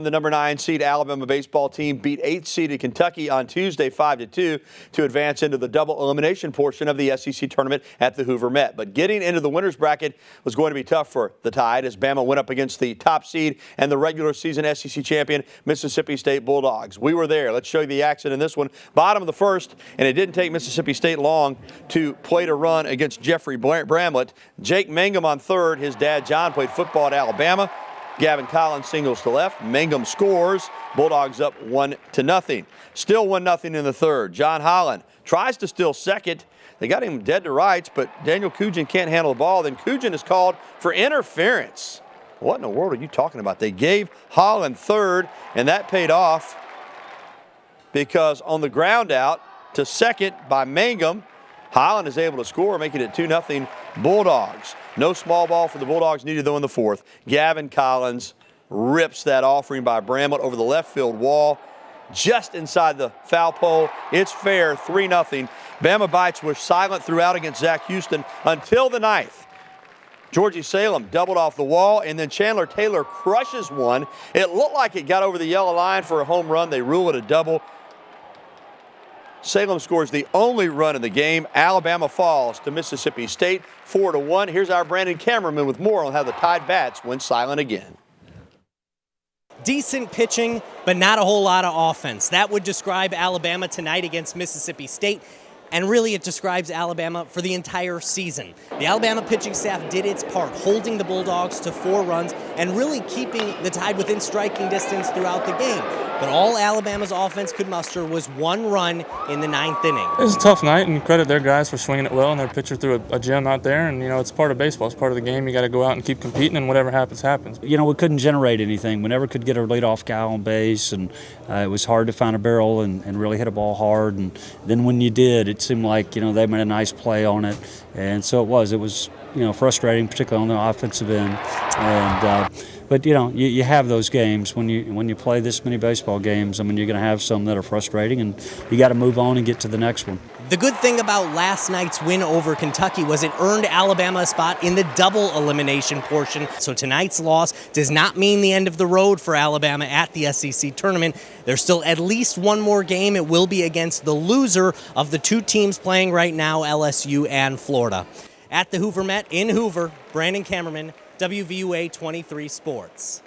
The number 9 seed Alabama baseball team beat 8th seeded Kentucky on Tuesday 5-2 to advance into the double elimination portion of the SEC tournament at the Hoover Met. But getting into the winner's bracket was going to be tough for the Tide as Bama went up against the top seed and the regular season SEC champion Mississippi State Bulldogs. We were there. Let's show you the action in this one. Bottom of the first, and it didn't take Mississippi State long to play to run against Jeffrey Bramlett. Jake Mangum on third. His dad John played football at Alabama. Gavin Collins singles to left. Mangum scores. Bulldogs up 1-0. Still 1-0 in the third. John Holland tries to steal second. They got him dead to rights, but Daniel Cugin can't handle the ball. Then Cugin is called for interference. What in the world are you talking about? They gave Holland third, and that paid off because on the ground out to second by Mangum, Holland is able to score, making it 2-0 Bulldogs. No small ball for the Bulldogs needed, though, in the fourth. Gavin Collins rips that offering by Bramlett over the left field wall, just inside the foul pole. It's fair, 3-0. Bama Bites was silent throughout against Zach Houston until the ninth. Georgie Salem doubled off the wall, and then Chandler Taylor crushes one. It looked like it got over the yellow line for a home run. They rule it a double. Salem scores the only run in the game. Alabama falls to Mississippi State 4-1. Here's our Brandon cameraman with more on how the Tide Bats went silent again. Decent pitching, but not a whole lot of offense. That would describe Alabama tonight against Mississippi State. And really, it describes Alabama for the entire season. The Alabama pitching staff did its part, holding the Bulldogs to 4 runs and really keeping the Tide within striking distance throughout the game. But all Alabama's offense could muster was 1 run in the 9th inning. It was a tough night, and credit their guys for swinging it well, and their pitcher threw a gem out there. And, it's part of baseball. It's part of the game. You got to go out and keep competing, and whatever happens, happens. We couldn't generate anything. We never could get a leadoff guy on base, and it was hard to find a barrel and really hit a ball hard. And then when you did, it seemed like, they made a nice play on it. And so it was, frustrating, particularly on the offensive end. But you have those games when you play this many baseball games. I mean, you're going to have some that are frustrating, and you got to move on and get to the next one. The good thing about last night's win over Kentucky was it earned Alabama a spot in the double elimination portion. So tonight's loss does not mean the end of the road for Alabama at the SEC tournament. There's still at least one more game. It will be against the loser of the 2 teams playing right now, LSU and Florida. At the Hoover Met in Hoover, Brandon Cameraman, WVUA 23 Sports.